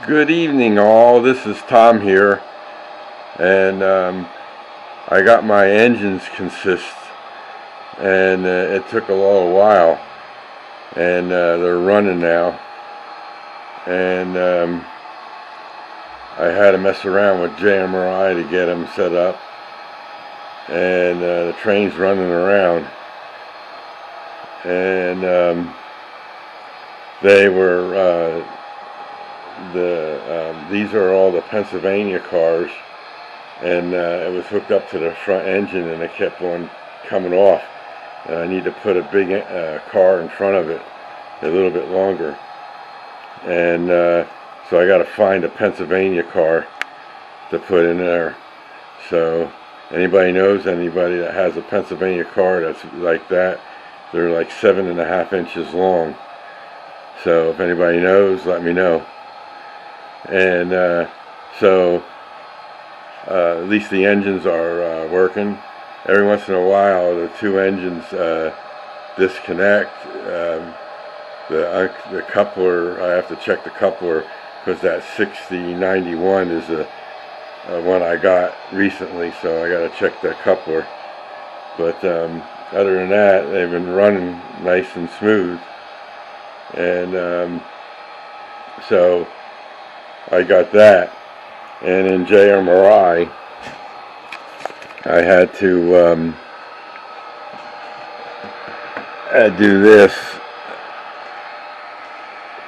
Good evening all, this is Tom here, and I got my engines consist, and it took a little while, and they're running now, and I had to mess around with JMRI to get them set up, and the train's running around, and they were these are all the Pennsylvania cars, and it was hooked up to the front engine and it kept on coming off, and I need to put a big car in front of it a little bit longer, and so I got to find a Pennsylvania car to put in there. So anybody knows anybody that has a Pennsylvania car that's like that, they're like 7.5 inches long. So if anybody knows, let me know. And so at least the engines are working. Every once in a while the two engines disconnect. The coupler, I have to check the coupler, because that 6091 is the one I got recently, so I got to check that coupler. But other than that, they've been running nice and smooth, and so I got that. And in JMRI I had to do this.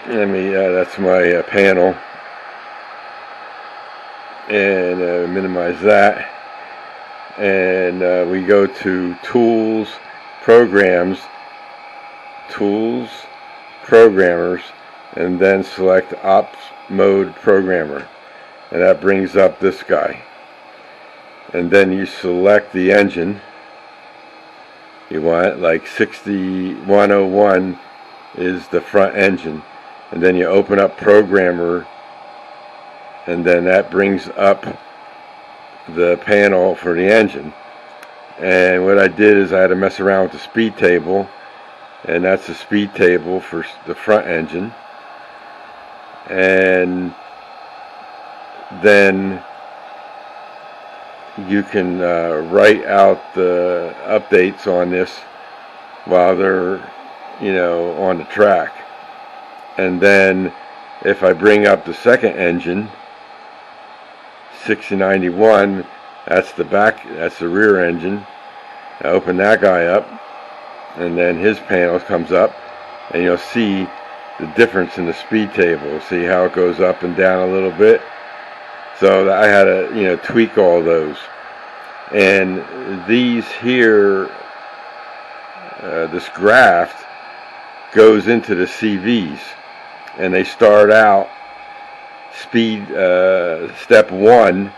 Let me that's my panel, and minimize that, and we go to tools, programs, tools, programmers, and then select ops mode programmer, and that brings up this guy, and then you select the engine you want, like 6101 is the front engine, and then you open up programmer, and then that brings up the panel for the engine. And what I did is I had to mess around with the speed table, and that's the speed table for the front engine. And then you can write out the updates on this while they're, on the track. And then if I bring up the second engine, 6091, that's the rear engine. I open that guy up, and then his panel comes up, and you'll see the difference in the speed table. See how it goes up and down a little bit? So I had to, tweak all those. And these here, this graph goes into the CVs, and they start out speed step 1,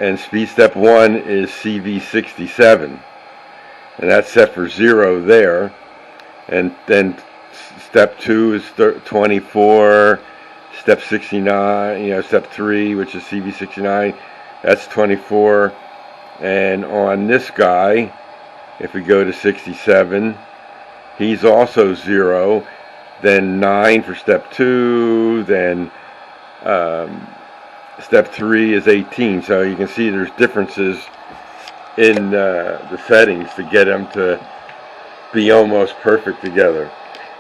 and speed step 1 is CV67, and that's set for 0 there, and then step 2 is 24, step 69, step 3, which is CV69, that's 24, and on this guy, if we go to 67, he's also 0, then 9 for step 2, then step 3 is 18. So you can see there's differences in the settings to get them to be almost perfect together.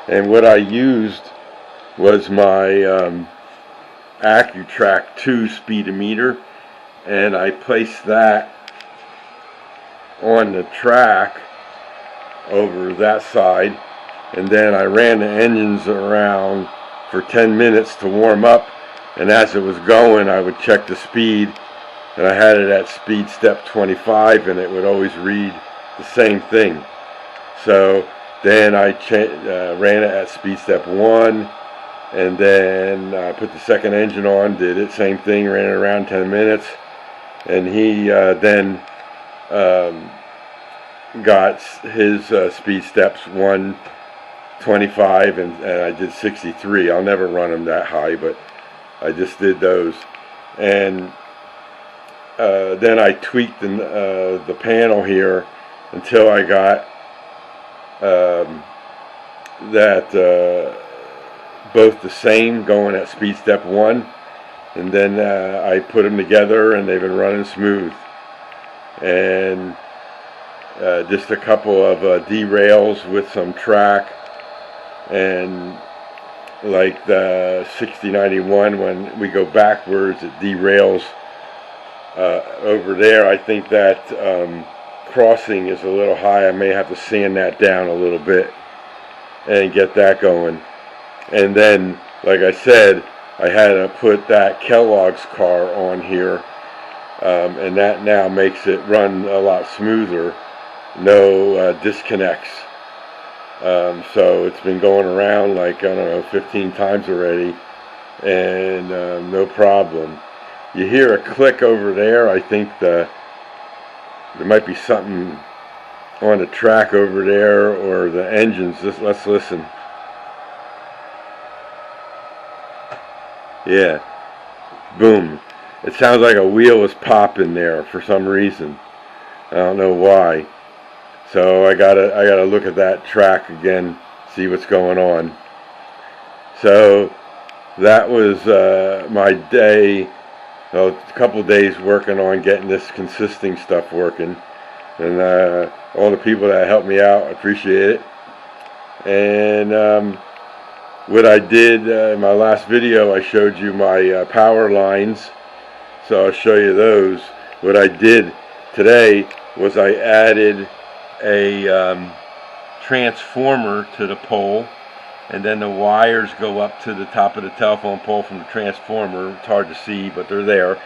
And what I used was my AccuTrack 2 speedometer, and I placed that on the track over that side, and then I ran the engines around for 10 minutes to warm up, and as it was going I would check the speed, and I had it at speed step 25, and it would always read the same thing. So then I ran it at speed step 1, and then I put the second engine on, did it, same thing, ran it around 10 minutes, and he then got his speed steps 125, and I did 63. I'll never run them that high, but I just did those. And then I tweaked the panel here until I got that both the same going at speed step 1, and then I put them together, and they've been running smooth. And just a couple of derails with some track, and like the 6091, when we go backwards, it derails over there. I think that crossing is a little high. I may have to sand that down a little bit and get that going. And then, like I said, I had to put that Kellogg's car on here, and that now makes it run a lot smoother. No disconnects. So it's been going around like, I don't know, 15 times already, and no problem. You hear a click over there. I think there might be something on the track over there, or the engines. Let's listen. Yeah, boom. It sounds like a wheel is popping there for some reason. I don't know why. So I gotta look at that track again, see what's going on. So that was my day. A couple of days working on getting this consisting stuff working, and all the people that helped me out, I appreciate it. And what I did in my last video, I showed you my power lines, so I'll show you those. What I did today was I added a transformer to the pole, and then the wires go up to the top of the telephone pole from the transformer. It's hard to see, but they're there.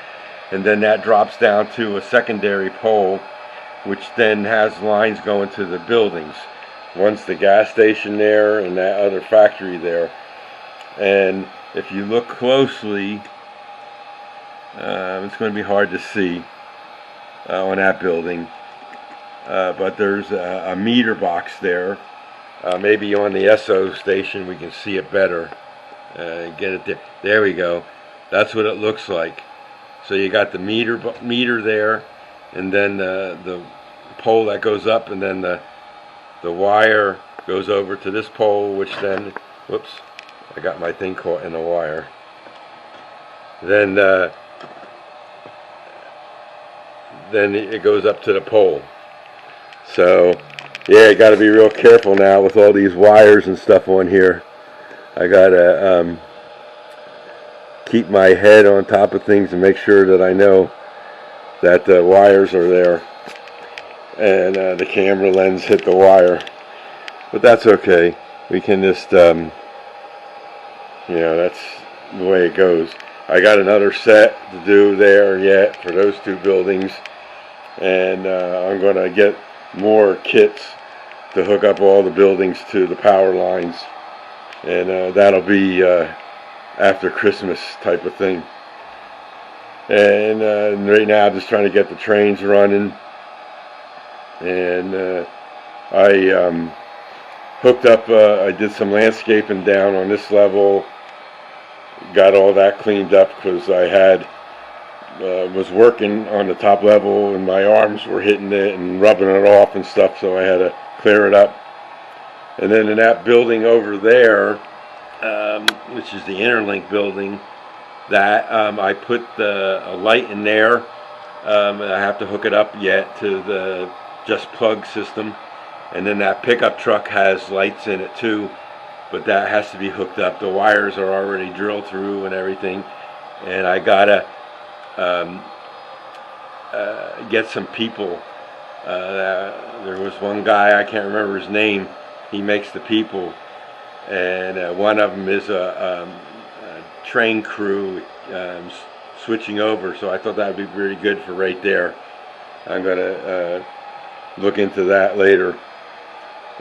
And then that drops down to a secondary pole, which then has lines going to the buildings. One's the gas station there, and that other factory there. And if you look closely, it's going to be hard to see on that building. But there's a meter box there. Maybe on the SO station we can see it better. Get it there. There we go. That's what it looks like. So you got the meter there, and then the pole that goes up, and then the wire goes over to this pole, which then, whoops, I got my thing caught in the wire. Then it goes up to the pole. So yeah, got to be real careful now with all these wires and stuff on here. I gotta keep my head on top of things and make sure that I know that the wires are there, and the camera lens hit the wire. But that's okay. We can just, that's the way it goes. I got another set to do there yet for those two buildings, and I'm going to get more kits to hook up all the buildings to the power lines, and that'll be after Christmas type of thing. And right now I'm just trying to get the trains running, and I hooked up, I did some landscaping down on this level, got all that cleaned up because I had was working on the top level and my arms were hitting it and rubbing it off and stuff, so I had to clear it up. And then in that building over there, which is the Interlink building, that I put a light in there. I have to hook it up yet to the just plug system, and then that pickup truck has lights in it too, but that has to be hooked up. The wires are already drilled through and everything, and I gotta get some people. There was one guy, I can't remember his name, he makes the people, and one of them is a train crew switching over, so I thought that would be really good for right there. I'm going to look into that later.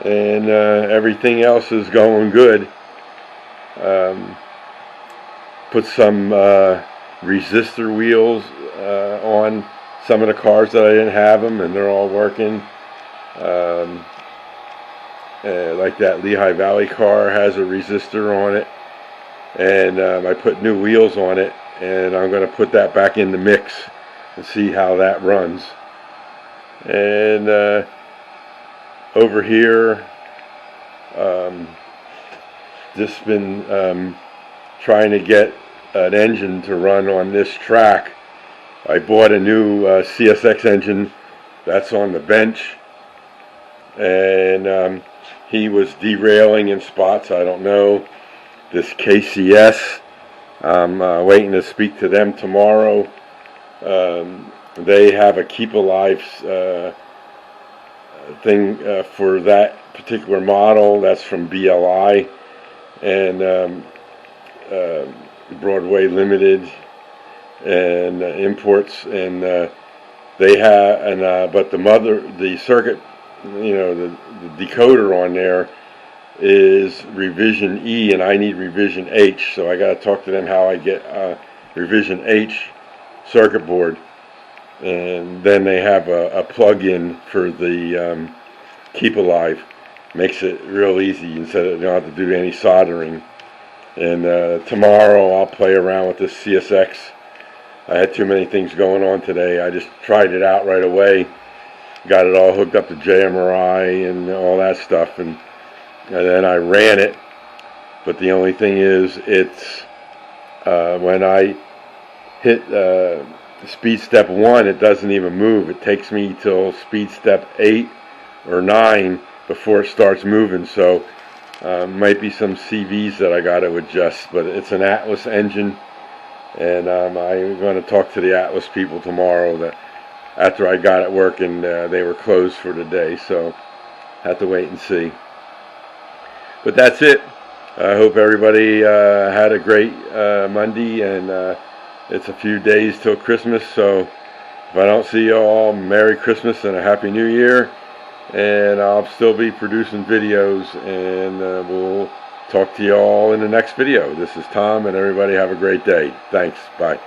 And everything else is going good. Put some resistor wheels on some of the cars that I didn't have them, and they're all working. Like that Lehigh Valley car has a resistor on it, and I put new wheels on it, and I'm going to put that back in the mix and see how that runs. And over here, just been trying to get an engine to run on this track. I bought a new CSX engine that's on the bench, and he was derailing in spots. I don't know. This KCS, I'm waiting to speak to them tomorrow. They have a Keep Alive thing for that particular model. That's from BLI and Broadway Limited and imports, and they have, and but the circuit, the decoder on there is revision E, and I need revision H, so I got to talk to them how I get revision H circuit board. And then they have a plug-in for the Keep Alive. Makes it real easy instead of, you don't have to do any soldering. And tomorrow I'll play around with this CSX. I had too many things going on today. I just tried it out right away. Got it all hooked up to JMRI and all that stuff. And then I ran it. But the only thing is, it's when I hit speed step 1, it doesn't even move. It takes me till speed step 8 or 9 before it starts moving. So might be some CVs that I got to adjust, but it's an Atlas engine, and I'm going to talk to the Atlas people tomorrow that after I got it working. They were closed for today, so have to wait and see. But that's it. I hope everybody had a great Monday, and it's a few days till Christmas, so if I don't see you all, Merry Christmas and a Happy New Year. And I'll still be producing videos, and we'll talk to you all in the next video. This is Tom, and everybody have a great day. Thanks. Bye.